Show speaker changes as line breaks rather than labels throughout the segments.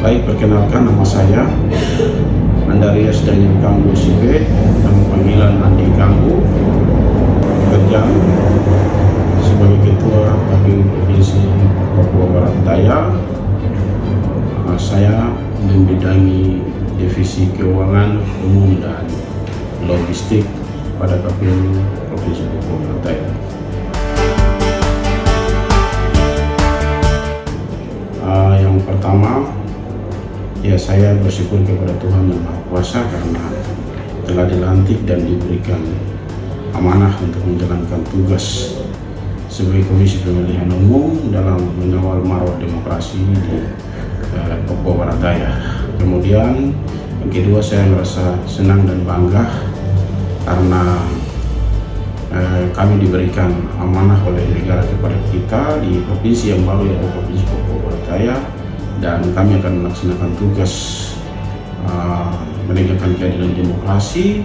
Baik, perkenalkan nama saya Andarias Daniel Kambu Sipe, nama panggilan Andi Kambu, bekerja sebagai Ketua KPU Provinsi Papua Barat Daya. Saya membidangi Divisi Keuangan Umum dan Logistik pada KPU Provinsi Papua Barat Daya. Yang pertama, saya bersyukur kepada Tuhan Yang Maha Kuasa karena telah dilantik dan diberikan amanah untuk menjalankan tugas sebagai Komisi Pemilihan Umum dalam mengawal marwah demokrasi di Papua Barat Daya. Kemudian yang kedua, saya merasa senang dan bangga karena kami diberikan amanah oleh negara kepada kita di provinsi yang baru, yaitu Provinsi Papua Barat Daya, dan kami akan melaksanakan tugas menegakkan keadilan demokrasi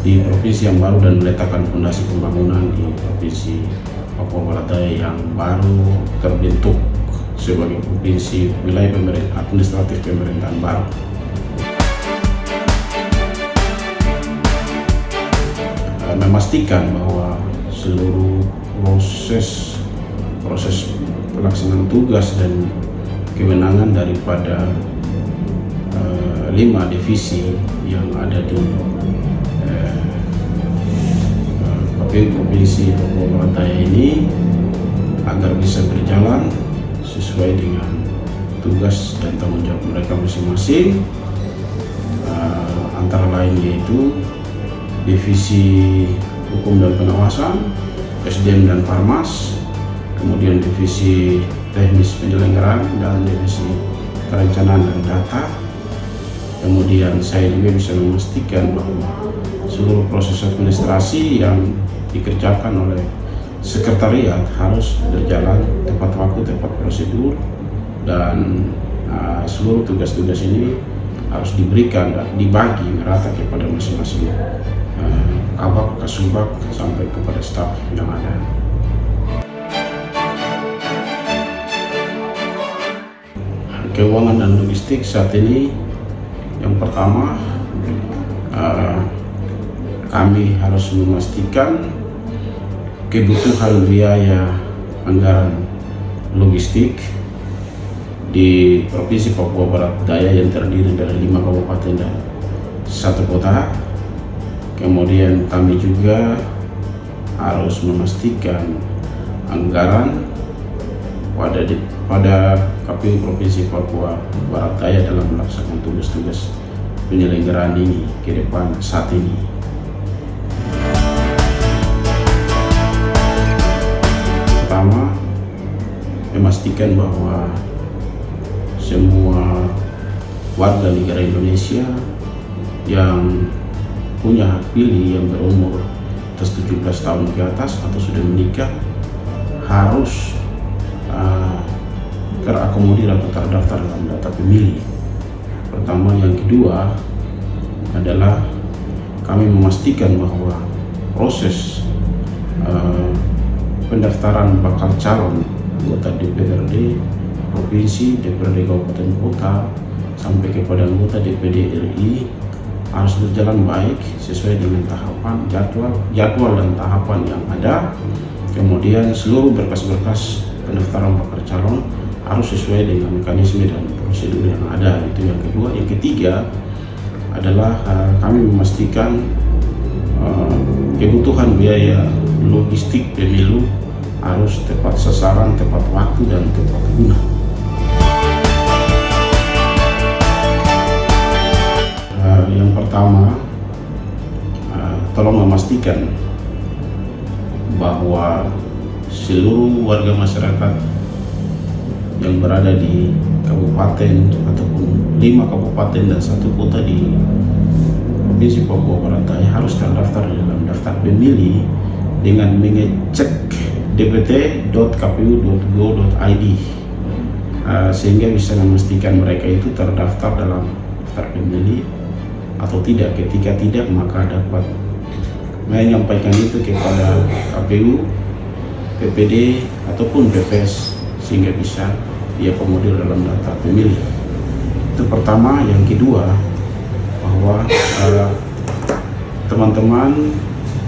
di provinsi yang baru dan meletakkan fondasi pembangunan di Provinsi Papua Barat Daya yang baru terbentuk sebagai provinsi wilayah administratif pemerintahan baru. Memastikan bahwa seluruh proses pelaksanaan tugas dan kewenangan daripada 5 divisi yang ada di KPU Provinsi Papua Barat Daya ini agar bisa berjalan sesuai dengan tugas dan tanggung jawab mereka masing-masing, antara lain yaitu Divisi Hukum dan Pengawasan, SDM dan Farmas, kemudian Divisi Teknis Penyelenggaraan dan Divisi Perencanaan dan Data. Kemudian saya juga bisa memastikan bahwa seluruh proses administrasi yang dikerjakan oleh sekretariat harus berjalan tepat waktu, tepat prosedur, dan seluruh tugas-tugas ini harus diberikan dan dibagi merata kepada masing-masing kabak, kasubag, sampai kepada staf yang ada. Keuangan dan logistik saat ini, yang pertama, kami harus memastikan kebutuhan biaya anggaran logistik di Provinsi Papua Barat Daya yang terdiri dari 5 kabupaten dan 1 kota. Kemudian kami juga harus memastikan anggaran pada KPU Provinsi Papua Barat Daya dalam melaksanakan tugas-tugas penyelenggaraan ini ke depan saat ini. Pertama, memastikan bahwa semua warga negara Indonesia yang punya hak pilih yang berumur atas 17 tahun ke atas atau sudah menikah harus terakomodir atau terdaftar dalam data pemilih. Pertama. Yang kedua adalah kami memastikan bahwa proses pendaftaran bakal calon anggota DPRD Provinsi, DPRD Kabupaten Kota, sampai kepada anggota DPD RI harus berjalan baik sesuai dengan tahapan, jadwal dan tahapan yang ada. Kemudian seluruh berkas-berkas pendaftaran bakal calon harus sesuai dengan mekanisme dan prosedur yang ada. Itu yang kedua. Yang ketiga adalah kami memastikan kebutuhan biaya logistik pemilu harus tepat sasaran, tepat waktu, dan tepat guna. Yang pertama, tolong memastikan bahwa seluruh warga masyarakat yang berada di kabupaten ataupun 5 kabupaten dan 1 kota di Provinsi Papua Barat Daya harus terdaftar dalam daftar pemilih dengan mengecek dpt.kpu.go.id, sehingga bisa memastikan mereka itu terdaftar dalam daftar pemilih atau tidak. Ketika tidak, maka dapat menyampaikan itu kepada KPU, PPD ataupun BPS sehingga bisa diakomodir dalam data pemilih. Itu pertama. Yang kedua, bahwa teman-teman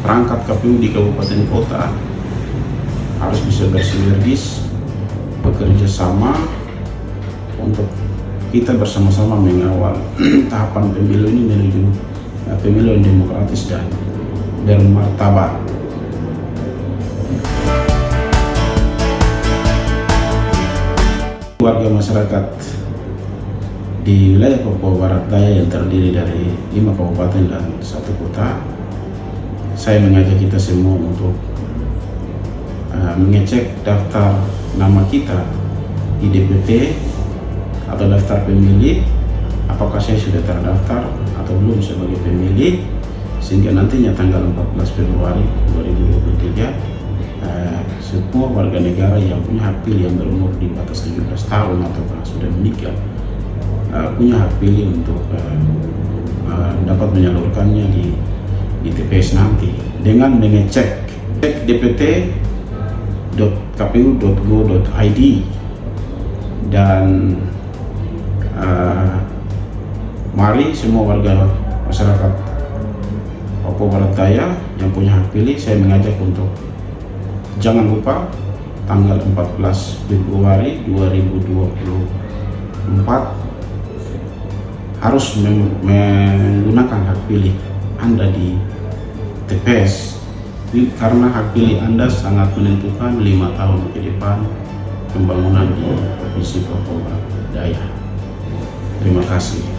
perangkat KPU di kabupaten kota harus bisa bersinergis, bekerja sama untuk kita bersama-sama mengawal tahapan pemilu ini menuju pemilu yang demokratis dan bermartabat. Warga masyarakat di wilayah Papua Barat Daya yang terdiri dari 5 kabupaten dan 1 kota, saya mengajak kita semua untuk mengecek daftar nama kita di DPT atau daftar pemilih, apakah saya sudah terdaftar atau belum sebagai pemilih, sehingga nantinya tanggal 14 Februari 2023 semua warga negara yang punya hak pilih yang berumur di atas 17 tahun atau sudah menikah punya hak pilih untuk dapat menyalurkannya di TPS nanti dengan mengecek dpt.kpu.go.id dan mari semua warga masyarakat Papua Barat Daya yang punya hak pilih, saya mengajak untuk jangan lupa tanggal 14 Februari 2024 harus menggunakan hak pilih Anda di TPS, karena hak pilih Anda sangat menentukan 5 tahun ke depan pembangunan di Provinsi Papua Barat Daya. Terima kasih.